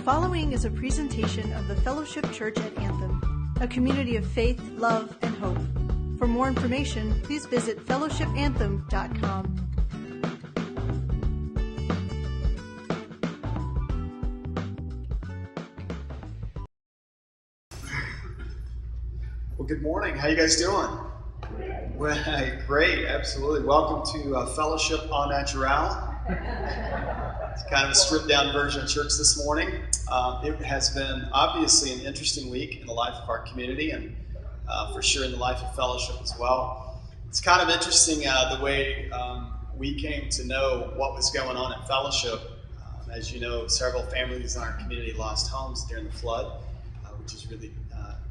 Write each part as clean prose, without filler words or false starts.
following is a presentation of the Fellowship Church at Anthem, a community of faith, love, and hope. For more information, please visit fellowshipanthem.com. Well, good morning. How you guys doing? Well, great. Absolutely. Welcome to Fellowship Au Naturel. It's kind of a stripped-down version of church this morning. It has been obviously an interesting week in the life of our community and for sure in the life of Fellowship as well. It's kind of interesting the way we came to know what was going on at Fellowship. As you know, several families in our community lost homes during the flood, which is really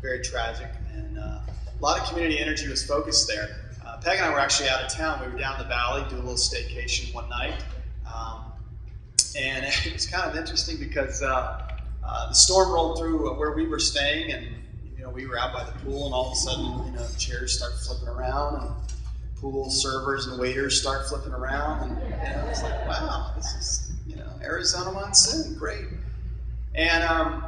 very tragic, and a lot of community energy was focused there. Peg and I were actually out of town. We were down the valley doing a little staycation one night, and it was kind of interesting because the storm rolled through where we were staying, and we were out by the pool, and all of a sudden, chairs start flipping around, and pool servers and waiters start flipping around, and it was like, wow, this is Arizona monsoon, great. And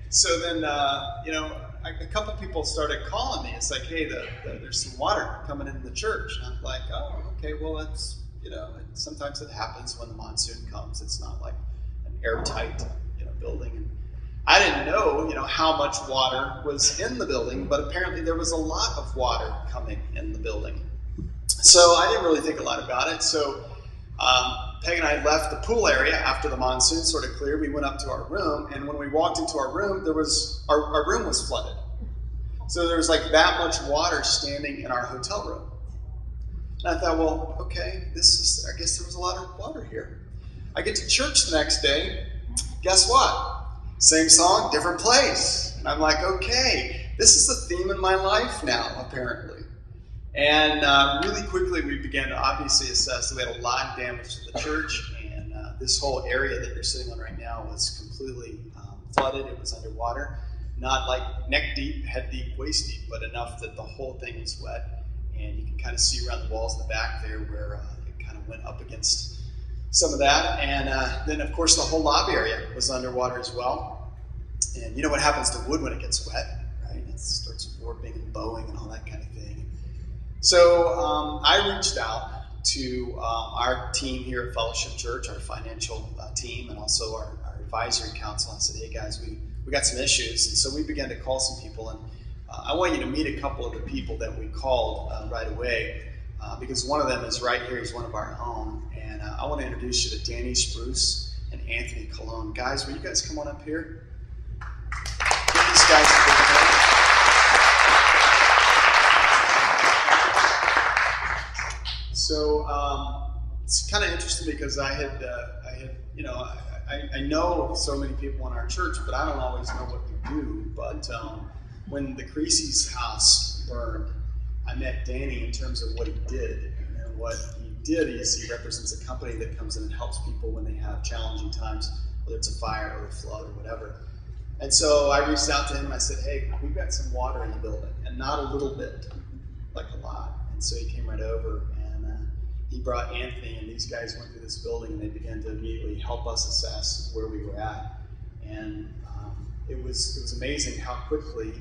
so then a couple people started calling me. It's like, hey, there's some water coming into the church. And I'm like, oh, okay, well, that's, sometimes it happens when the monsoon comes. It's not like an airtight, building. And I didn't know, how much water was in the building, but apparently there was a lot of water coming in the building. So I didn't really think a lot about it. So Peg and I left the pool area after the monsoon sort of cleared. We went up to our room, and when we walked into our room, our room was flooded. So there was like that much water standing in our hotel room. And I thought, well, okay, I guess there was a lot of water here. I get to church the next day. Guess what? Same song, different place. And I'm like, okay, this is the theme in my life now, apparently. And really quickly, we began to obviously assess that we had a lot of damage to the church, and this whole area that you're sitting on right now was completely flooded. It was underwater, not like neck deep, head deep, waist deep, but enough that the whole thing was wet. And you can kind of see around the walls in the back there where it kind of went up against some of that. And then, of course, the whole lobby area was underwater as well. And you know what happens to wood when it gets wet, right? It starts warping and bowing and all that kind of thing. So I reached out to our team here at Fellowship Church, our financial team, and also our advisory council. I said, hey guys, we got some issues. And so we began to call some people. And I want you to meet a couple of the people that we called right away because one of them is right here. He's one of our own. And I want to introduce you to Danny Spruce and Anthony Colon. Guys, will you guys come on up here? Give these guys a big hand. So it's kind of interesting because I know so many people in our church, but I don't always know what they do. But when the Creasy's house burned, I met Danny in terms of what he did. And what he did is he represents a company that comes in and helps people when they have challenging times, whether it's a fire or a flood or whatever. And so I reached out to him and I said, hey, we've got some water in the building, and not a little bit, like a lot. And so he came right over and he brought Anthony, and these guys went through this building and they began to immediately help us assess where we were at. And it was amazing how quickly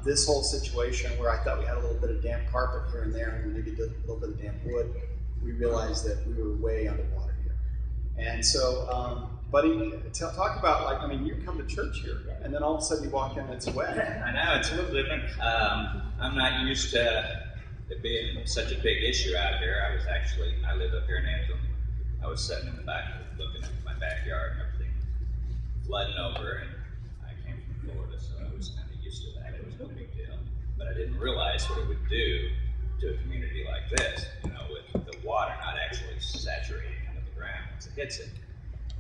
this whole situation, where I thought we had a little bit of damp carpet here and there and maybe a little bit of damp wood, we realized that we were way underwater here. And so, buddy, talk about, you come to church here, and then all of a sudden you walk in and it's wet. I know, it's a little different. I'm not used to it being such a big issue out here. I live up here in Anthem. I was sitting in the back looking at my backyard and everything flooding over, and I came from Florida, so I was kind of used to that. It was no big deal. But I didn't realize what it would do to a community like this, with the water not actually saturating kind of the ground once it hits it.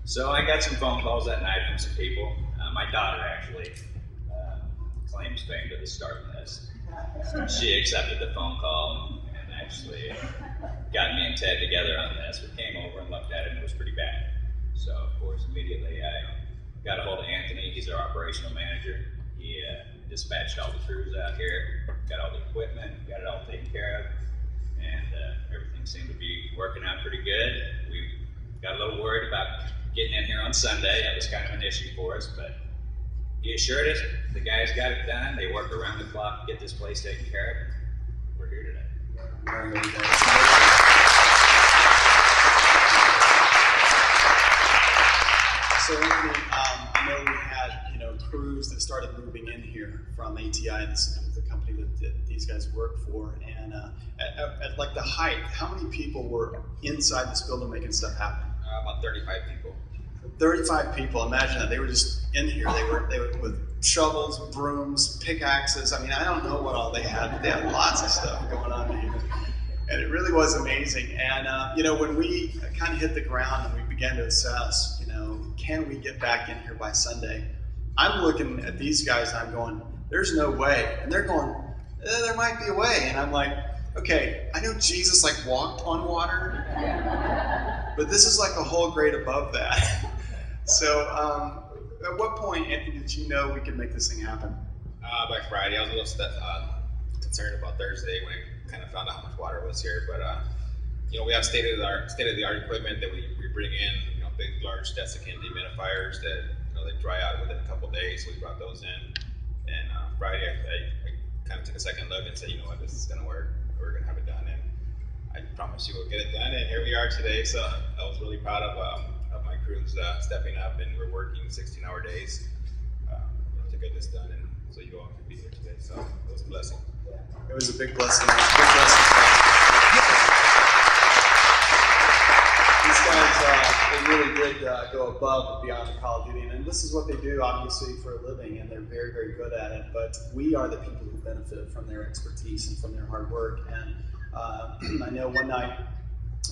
So I got some phone calls that night from some people. My daughter actually claims fame to the start of this. She accepted the phone call and actually got me and Ted together on this. We came over and looked at it, and it was pretty bad. So, of course, immediately I got a hold of Anthony. He's our operational manager. He dispatched all the crews out here, got all the equipment, got it all taken care of, and everything seemed to be working out pretty good. We got a little worried about getting in here on Sunday. That was kind of an issue for us, but he assured us the guys got it done. They work around the clock to get this place taken care of. We're here today. So Anthony, I know we had crews that started moving in here from ATI, this is the company that these guys work for, and at like the height, how many people were inside this building making stuff happen? About 35 people. 35 people. Imagine that. They were just in here. They were with shovels, brooms, pickaxes. I mean, I don't know what all they had, but they had lots of stuff going on in here. And it really was amazing. And, when we kind of hit the ground and we began to assess, can we get back in here by Sunday? I'm looking at these guys and I'm going, there's no way. And they're going, there might be a way. And I'm like, okay, I know Jesus walked on water, but this is like a whole grade above that. So at what point, Anthony, did you know we could make this thing happen? By Friday. I was a little concerned about Thursday when I kind of found out how much water was here. But we have state-of-the-art equipment that we bring in. Big, large desiccant dehumidifiers that they dry out within a couple of days. So we brought those in. And Friday, I kind of took a second look and said, you know what, this is going to work. We're going to have it done. And I promise you we'll get it done. And here we are today. So I was really proud of my crews stepping up, and we're working 16-hour days to get this done. And so you all can be here today. So it was a blessing. It was a big blessing. It was a big blessing. These guys, they really did go above and beyond the call of duty, and this is what they do, obviously, for a living, and they're very, very good at it. But we are the people who benefit from their expertise and from their hard work. And I know one night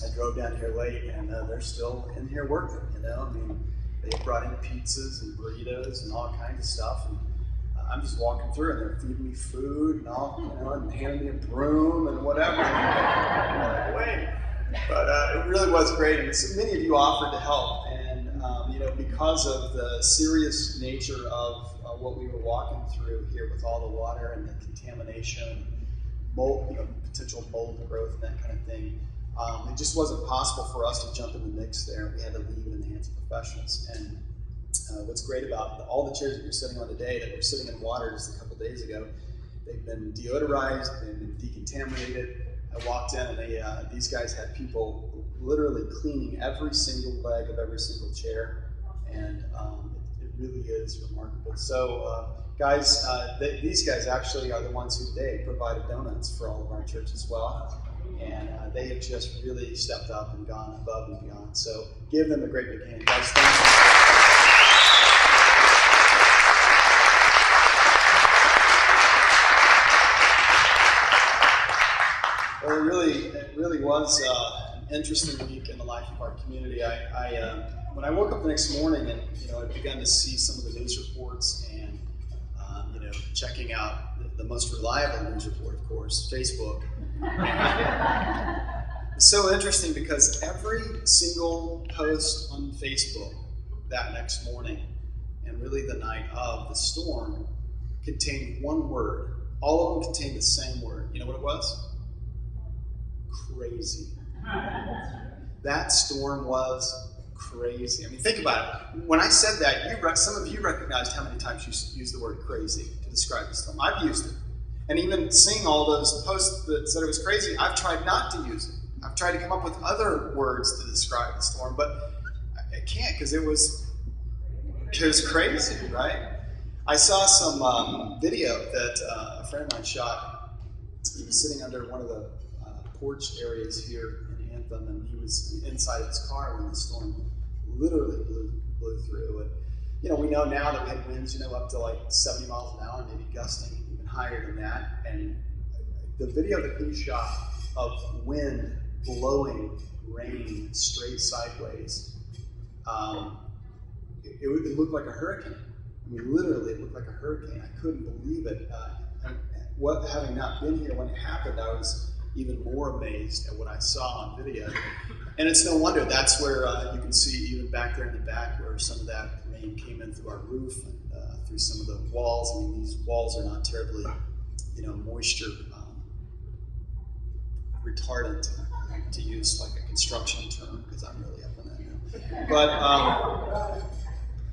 I drove down here late, and they're still in here working. I mean, they brought in pizzas and burritos and all kinds of stuff, and I'm just walking through, and they're feeding me food and all, and handing me a broom and whatever. I'm like, wait. But it really was great, and so many of you offered to help. And because of the serious nature of what we were walking through here with all the water and the contamination, mold, potential mold growth and that kind of thing, it just wasn't possible for us to jump in the mix there. We had to leave it in the hands of professionals. And what's great about all the chairs that you're sitting on today that were sitting in water just a couple days ago, they've been deodorized, they've been decontaminated. I walked in and these guys had people literally cleaning every single leg of every single chair, and it really is remarkable. So guys, these guys actually are the ones who today provided donuts for all of our church as well, and they have just really stepped up and gone above and beyond. So give them a great big hand. Guys, thank you. Well, it really was an interesting week in the life of our community. When I woke up the next morning and I'd begun to see some of the news reports and checking out the most reliable news report, of course, Facebook. It's so interesting because every single post on Facebook that next morning and really the night of the storm contained one word. All of them contained the same word. You know what it was? Crazy. That storm was crazy. I mean, think about it. When I said that, some of you recognized how many times you used the word crazy to describe the storm. I've used it. And even seeing all those posts that said it was crazy, I've tried not to use it. I've tried to come up with other words to describe the storm, but I can't because it was crazy, right? I saw some video that a friend of mine shot. He was sitting under one of the porch areas here in Anthem, and he was inside of his car when the storm literally blew through. And we know now that we had winds, up to like 70 miles an hour, maybe gusting even higher than that. And the video that he shot of wind blowing rain straight sideways, it looked like a hurricane. I mean, literally, it looked like a hurricane. I couldn't believe it. Having not been here when it happened, I was even more amazed at what I saw on video. And it's no wonder. That's where you can see even back there in the back where some of that rain came in through our roof and through some of the walls. I mean, these walls are not terribly, moisture retardant, to use like a construction term, because I'm really up on that now. But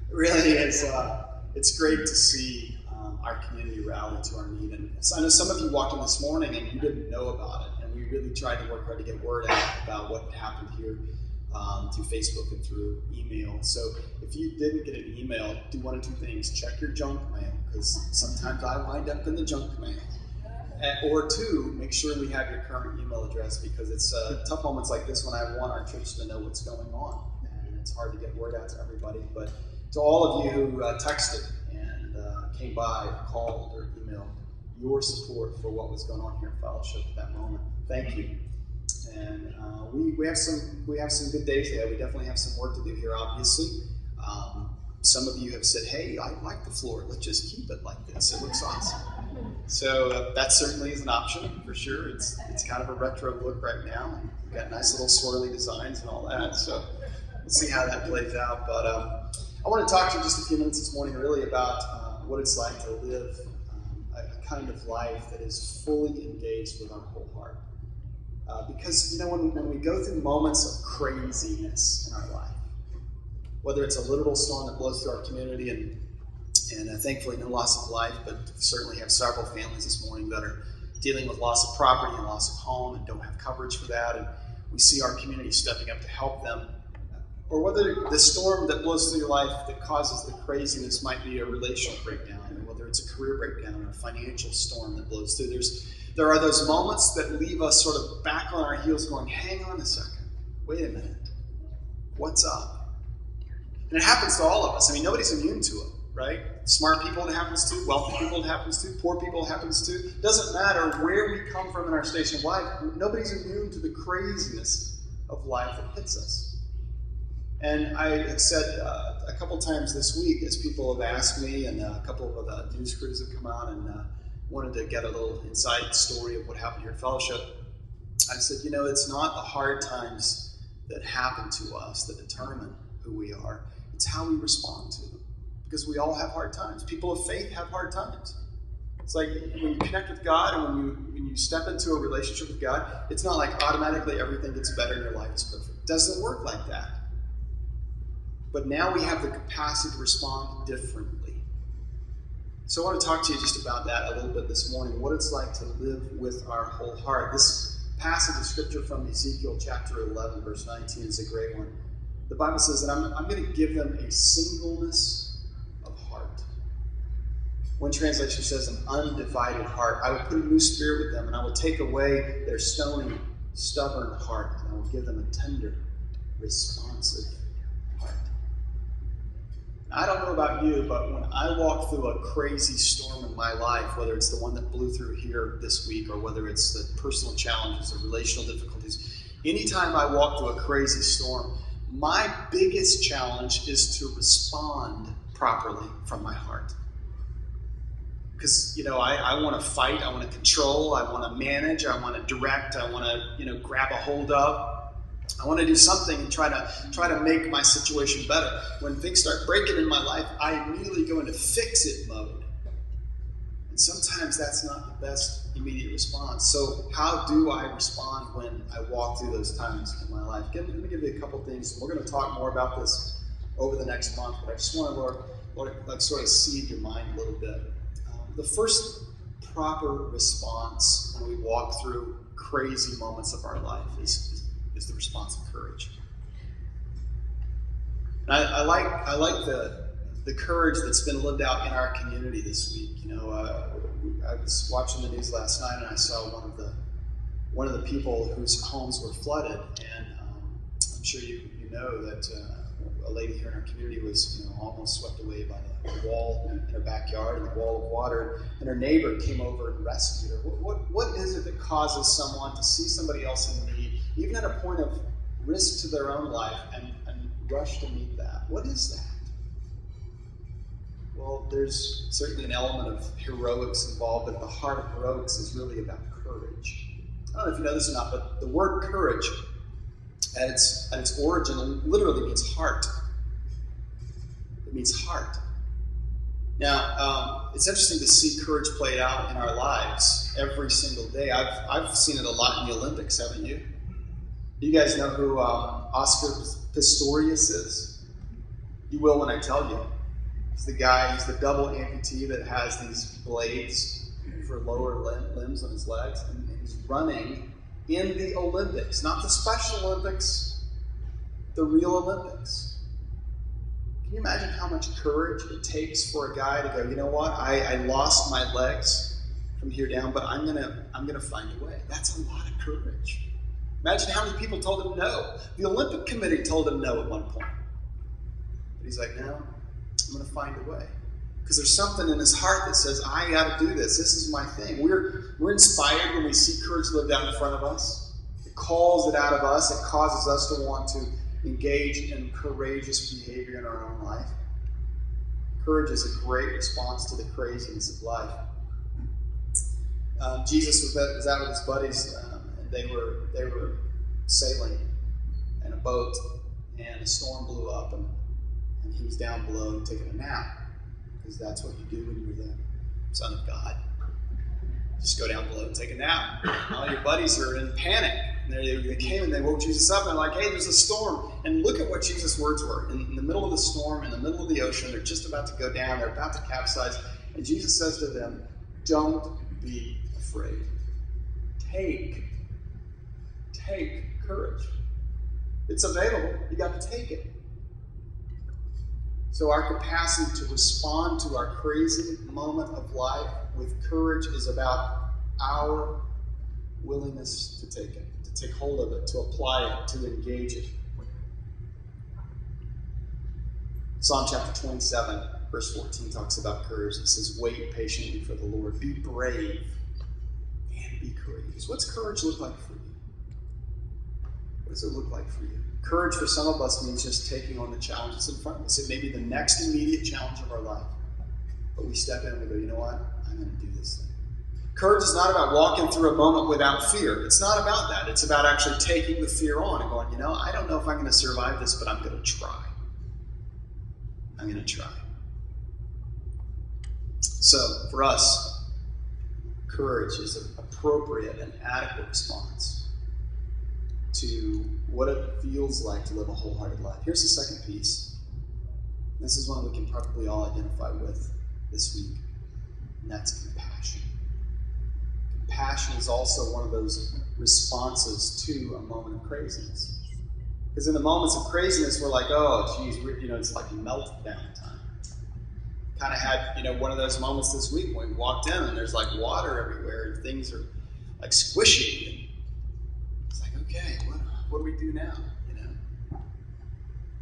really, it's great to see our community rally to our need. And I know some of you walked in this morning and you didn't know about it, and we really tried to work hard to get word out about what happened here through Facebook and through email. So if you didn't get an email, do one of two things. Check your junk mail, because sometimes I wind up in the junk mail. Or two, make sure we have your current email address, because it's tough moments like this when I want our church to know what's going on. And it's hard to get word out to everybody. But to all of you who texted and came by or called or emailed, your support for what was going on here in Fellowship at that moment, thank you. And we have some good days ahead. We definitely have some work to do here, obviously. Some of you have said, hey, I like the floor. Let's just keep it like this. It looks awesome. So that certainly is an option, for sure. It's kind of a retro look right now. We've got nice little swirly designs and all that. So we'll see how that plays out. But I want to talk to you just a few minutes this morning really about what it's like to live a kind of life that is fully engaged with our whole heart. Because, you know, when we go through moments of craziness in our life, whether it's a literal storm that blows through our community, and thankfully no loss of life, but certainly have several families this morning that are dealing with loss of property and loss of home and don't have coverage for that, and we see our community stepping up to help them. Or whether the storm that blows through your life that causes the craziness might be a relational breakdown, or whether it's a career breakdown or a financial storm that blows through. There are those moments that leave us sort of back on our heels going, hang on a second, wait a minute, what's up? And it happens to all of us. I mean, nobody's immune to it, right? Smart people it happens to, wealthy people it happens to, poor people it happens to. Doesn't matter where we come from in our station of life, nobody's immune to the craziness of life that hits us. And I have said a couple times this week, as people have asked me, and a couple of the news crews have come out and wanted to get a little inside story of what happened here at Fellowship, I said, you know, it's not the hard times that happen to us that determine who we are. It's how we respond to them. Because we all have hard times. People of faith have hard times. It's like when you connect with God and when you step into a relationship with God, it's not like automatically everything gets better and your life is perfect. It doesn't work like that. But now we have the capacity to respond differently. So I want to talk to you just about that a little bit this morning, what it's like to live with our whole heart. This passage of scripture from Ezekiel chapter 11, verse 19 is a great one. The Bible says that I'm going to give them a singleness of heart. One translation says an undivided heart. I will put a new spirit with them, and I will take away their stony, stubborn heart, and I will give them a tender, responsive heart. I don't know about you, but when I walk through a crazy storm in my life, whether it's the one that blew through here this week or whether it's the personal challenges or relational difficulties, anytime I walk through a crazy storm, my biggest challenge is to respond properly from my heart. Because, you know, I want to fight, I want to control, I want to manage, I want to direct, I want to, you know, grab a hold of. I want to do something and try to make my situation better. When things start breaking in my life, I immediately go into fix-it mode. And sometimes that's not the best immediate response. So how do I respond when I walk through those times in my life? Let me give you a couple things. We're going to talk more about this over the next month, but I just want to Lord, sort of seed your mind a little bit. The first proper response when we walk through crazy moments of our life is the response of courage. And I like the courage that's been lived out in our community this week. You know, I was watching the news last night and I saw one of the people whose homes were flooded, and I'm sure you know that a lady here in our community was, you know, almost swept away by the wall in her backyard and the wall of water, and her neighbor came over and rescued her. What is it that causes someone to see somebody else in need, even at a point of risk to their own life, and rush to meet that? What is that? Well, there's certainly an element of heroics involved, but at the heart of heroics is really about courage. I don't know if you know this or not, but the word courage at its origin literally means heart. It means heart. Now, it's interesting to see courage played out in our lives every single day. I've seen it a lot in the Olympics, haven't you? Do you guys know who Oscar Pistorius is? You will when I tell you. He's the guy, he's the double amputee that has these blades for lower limbs on his legs, and he's running in the Olympics, not the Special Olympics, the real Olympics. Can you imagine how much courage it takes for a guy to go, you know what, I lost my legs from here down, but I'm gonna find a way. That's a lot of courage. Imagine how many people told him no. The Olympic Committee told him no at one point. But he's like, no, I'm going to find a way. Because there's something in his heart that says, I got to do this. This is my thing. We're inspired when we see courage lived out in front of us. It calls it out of us. It causes us to want to engage in courageous behavior in our own life. Courage is a great response to the craziness of life. Jesus was out with his buddies, and they were sailing in a boat, and a storm blew up, and he was down below taking a nap, because that's what you do when you're the Son of God. Just go down below and take a nap. All your buddies are in panic. And they came and they woke Jesus up, and they're like, hey, there's a storm. And look at what Jesus' words were. In the middle of the storm, in the middle of the ocean, they're just about to go down, they're about to capsize. And Jesus says to them, don't be afraid. Take courage. It's available. You got to take it. So our capacity to respond to our crazy moment of life with courage is about our willingness to take it, to take hold of it, to apply it, to engage it. Psalm chapter 27, verse 14 talks about courage. It says, wait patiently for the Lord. Be brave and be courageous. What's courage look like for you? What does it look like for you? Courage for some of us means just taking on the challenges in front of us. It may be the next immediate challenge of our life. But we step in and we go, you know what? I'm going to do this thing. Courage is not about walking through a moment without fear. It's not about that. It's about actually taking the fear on and going, you know, I don't know if I'm going to survive this, but I'm going to try. I'm going to try. So for us, courage is an appropriate and adequate response to what it feels like to live a wholehearted life. Here's the second piece. This is one we can probably all identify with this week, and that's compassion. Compassion is also one of those responses to a moment of craziness. Because in the moments of craziness, we're like, oh, geez, it's like meltdown time. Kind of had, one of those moments this week when we walked in and there's like water everywhere and things are like squishy. And it's like, okay, what do we do now?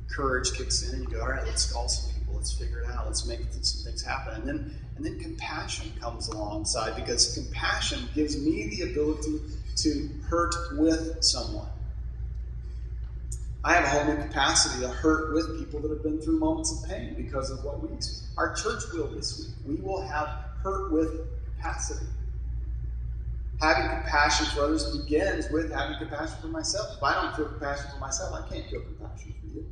Courage kicks in and you go, all right, let's call some people, let's figure it out, let's make some things happen. And then compassion comes alongside, because compassion gives me the ability to hurt with someone. I have a whole new capacity to hurt with people that have been through moments of pain because of what we experience. Our church will this week. We will have hurt with capacity. Having compassion for others begins with having compassion for myself. If I don't feel compassion for myself, I can't feel compassion for you.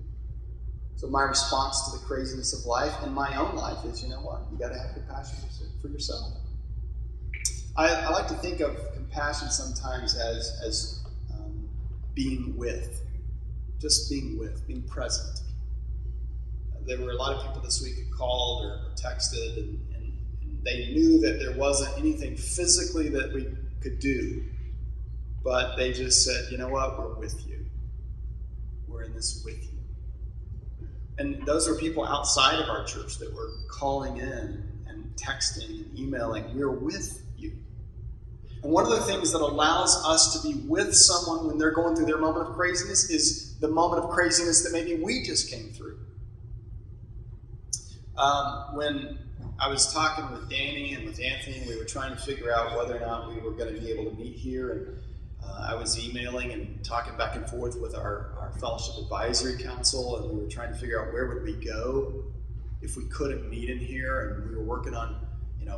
So my response to the craziness of life in my own life is, you know what? You got to have compassion for yourself. I like to think of compassion sometimes as being with. Just being with, being present. There were a lot of people this week who called or texted, and they knew that there wasn't anything physically that we could do, but they just said, you know what, we're with you. We're in this with you. And those are people outside of our church that were calling in and texting and emailing. We're with you. And one of the things that allows us to be with someone when they're going through their moment of craziness is the moment of craziness that maybe we just came through. When I was talking with Danny and with Anthony, and we were trying to figure out whether or not we were going to be able to meet here, and I was emailing and talking back and forth with our Fellowship Advisory Council, and we were trying to figure out where would we go if we couldn't meet in here, and we were working on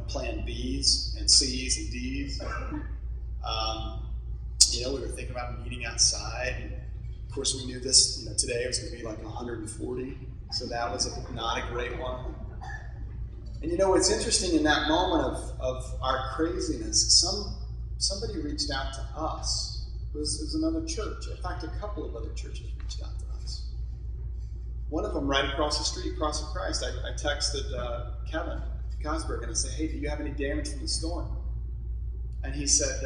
plan B's and C's and D's. We were thinking about meeting outside, and of course we knew this, today it was going to be like 140, so that was not a great one. And it's interesting in that moment of our craziness, somebody reached out to us It was another church. In fact, a couple of other churches reached out to us. One of them right across the street, Cross of Christ. I texted Kevin Cosberg and I said, hey, do you have any damage from the storm? And he said,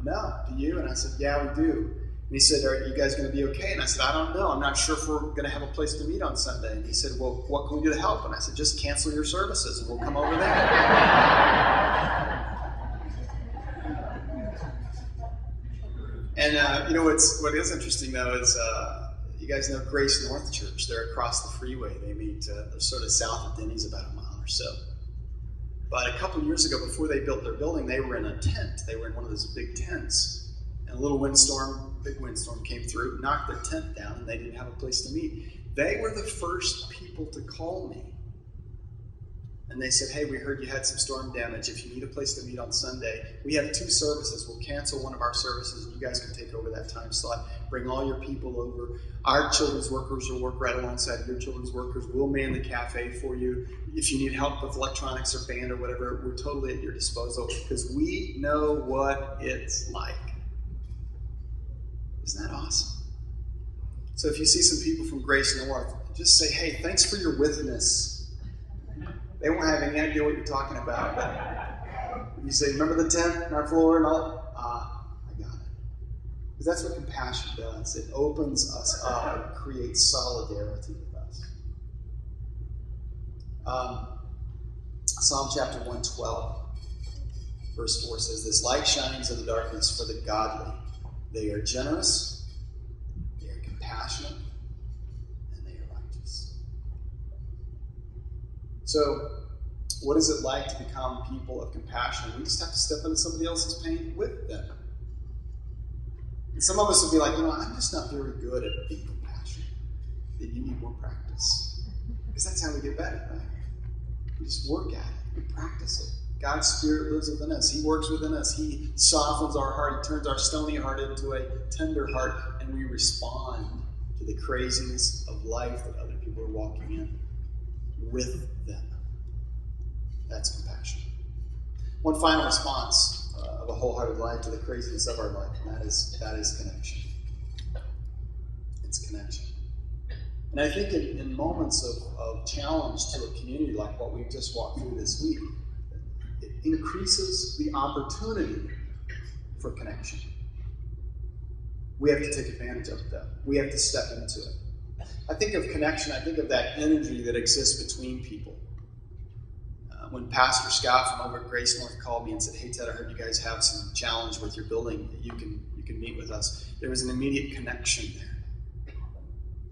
no, do you? And I said, yeah, we do. And he said, are you guys going to be okay? And I said, I don't know. I'm not sure if we're going to have a place to meet on Sunday. And he said, well, what can we do to help? And I said, just cancel your services and we'll come over there. And what is interesting though is you guys know Grace North Church. They're across the freeway. They meet they're sort of south of Denny's, about a mile or so. But a couple of years ago, before they built their building, they were in a tent. They were in one of those big tents. And a little big windstorm came through, knocked their tent down, and they didn't have a place to meet. They were the first people to call me. And they said, hey, we heard you had some storm damage. If you need a place to meet on Sunday, we have 2 services. We'll cancel one of our services, and you guys can take over that time slot. Bring all your people over. Our children's workers will work right alongside your children's workers. We'll man the cafe for you. If you need help with electronics or band or whatever, we're totally at your disposal because we know what it's like. Isn't that awesome? So if you see some people from Grace North, just say, hey, thanks for your witness. They won't have any idea what you're talking about. But you say, remember the tent on our floor and all? I got it. Because that's what compassion does. It opens us up and creates solidarity with us. Psalm chapter 112, verse 4 says this, light shines in the darkness for the godly. They are generous, they are compassionate, and they are righteous. So, what is it like to become people of compassion? We just have to step into somebody else's pain with them. And some of us would be like, I'm just not very good at being compassionate. Then you need more practice. Because that's how we get better, right? We just work at it. We practice it. God's Spirit lives within us. He works within us. He softens our heart. He turns our stony heart into a tender heart. And we respond to the craziness of life that other people are walking in with them. That's compassion. One final response of a wholehearted life to the craziness of our life, and that is connection. It's connection. And I think in moments of challenge to a community like what we've just walked through this week, it increases the opportunity for connection. We have to take advantage of that. We have to step into it. I think of connection, I think of that energy that exists between people. When Pastor Scott from over at Grace North called me and said, hey Ted, I heard you guys have some challenge with your building. You can meet with us. There was an immediate connection there.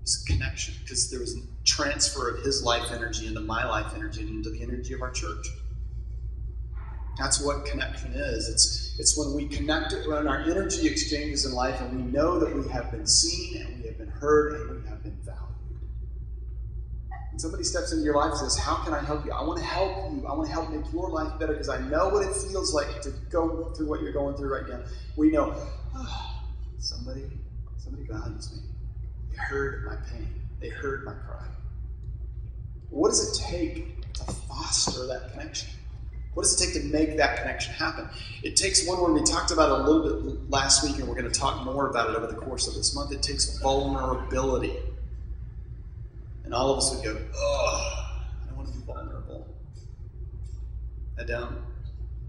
It's a connection because there was a transfer of his life energy into my life energy and into the energy of our church. That's what connection is. It's when we connect it, when our energy exchanges in life and we know that we have been seen and we have been heard and we have been valued. When somebody steps into your life and says, how can I help you? I want to help you. I want to help make your life better because I know what it feels like to go through what you're going through right now. We know, somebody values me. They heard my pain. They heard my cry. What does it take to foster that connection? What does it take to make that connection happen? It takes one word we talked about a little bit last week, and we're going to talk more about it over the course of this month. It takes vulnerability. And all of us would go, I don't want to be vulnerable. I don't.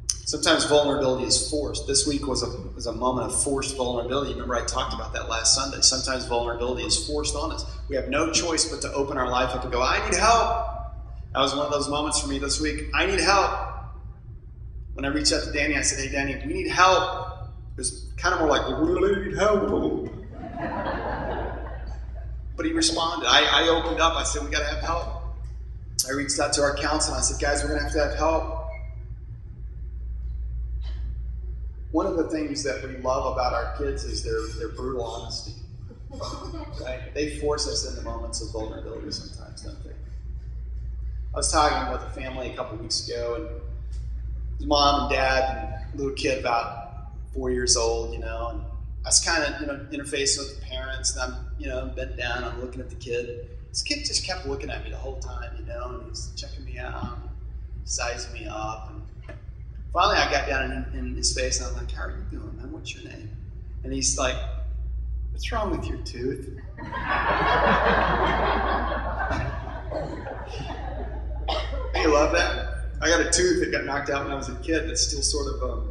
Sometimes vulnerability is forced. This week was a moment of forced vulnerability. Remember I talked about that last Sunday. Sometimes vulnerability is forced on us. We have no choice but to open our life up and go, I need help. That was one of those moments for me this week. I need help. When I reached out to Danny, I said, hey, Danny, we need help. It was kind of more like, we really need help. But he responded. I opened up. I said, we got to have help. I reached out to our council. And I said, guys, we're going to have help. One of the things that we love about our kids is their brutal honesty. Right? They force us into moments of vulnerability sometimes, don't they? I was talking with a family a couple weeks ago, and his mom and dad and little kid about 4 years old, and I was kind of, interfacing with the parents, and I'm, bent down, I'm looking at the kid. This kid just kept looking at me the whole time, and he was checking me out, sizing me up, and finally I got down in his face, and I was like, how are you doing, man? What's your name? And he's like, what's wrong with your tooth? You love that? I got a tooth that got knocked out when I was a kid that's still sort of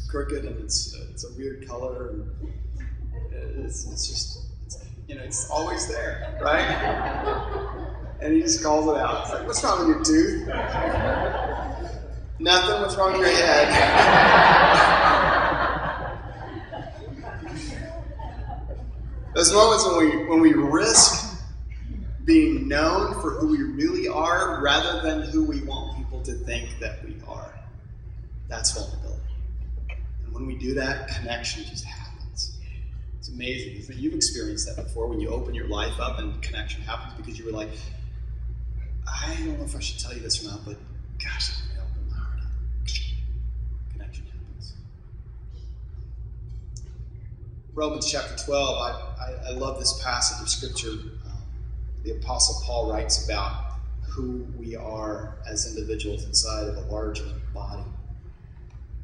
crooked, and it's a weird color, and it's just, it's always there, right? And he just calls it out. It's like, what's wrong with your tooth? Nothing. What's wrong with your head? Those moments when we risk being known for who we really are rather than who we want people to think that we are. That's vulnerability. And when we do that, connection just happens. It's amazing, isn't it? You've experienced that before when you open your life up and connection happens because you were like, I don't know if I should tell you this or not, but gosh, I'm going to open my heart up. Connection happens. Romans chapter 12, I love this passage of Scripture. The Apostle Paul writes about who we are as individuals inside of a larger body.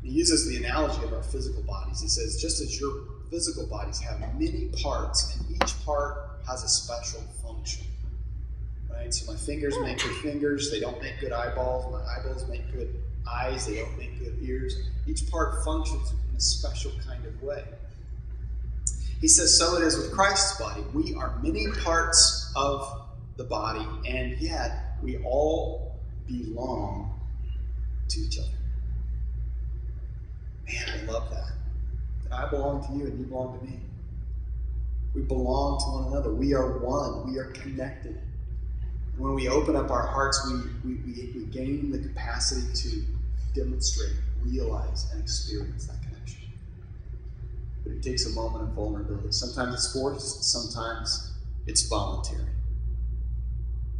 He uses the analogy of our physical bodies. He says, just as your physical bodies have many parts, and each part has a special function. Right? So my fingers make good fingers, they don't make good eyeballs. My eyeballs make good eyes, they don't make good ears. Each part functions in a special kind of way. He says, so it is with Christ's body. We are many parts of the body, and yet we all belong to each other. Man, I love that. I belong to you and you belong to me. We belong to one another. We are one. We are connected. And when we open up our hearts, we gain the capacity to demonstrate, realize, and experience that connection. But it takes a moment of vulnerability. Sometimes it's forced, sometimes it's voluntary.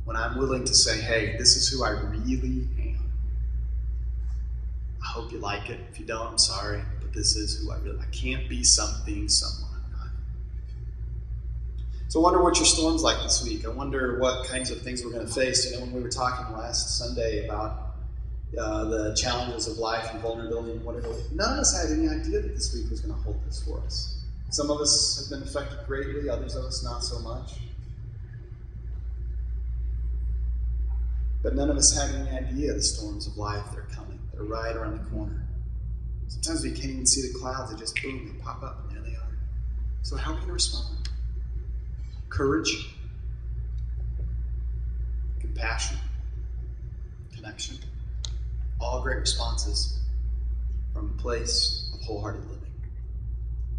When I'm willing to say, hey, this is who I really am. I hope you like it. If you don't, I'm sorry. But this is who I can't be something, someone I'm not. So I wonder what your storm's like this week. I wonder what kinds of things we're going to face. When we were talking last Sunday about the challenges of life and vulnerability and whatever, none of us had any idea that this week was going to hold this for us. Some of us have been affected greatly, others of us not so much. But none of us had any idea the storms of life that are coming, that are right around the corner. Sometimes we can't even see the clouds, they just boom, they pop up, and there they are. So how are we going to respond? Courage, compassion, connection. All great responses from a place of wholehearted living.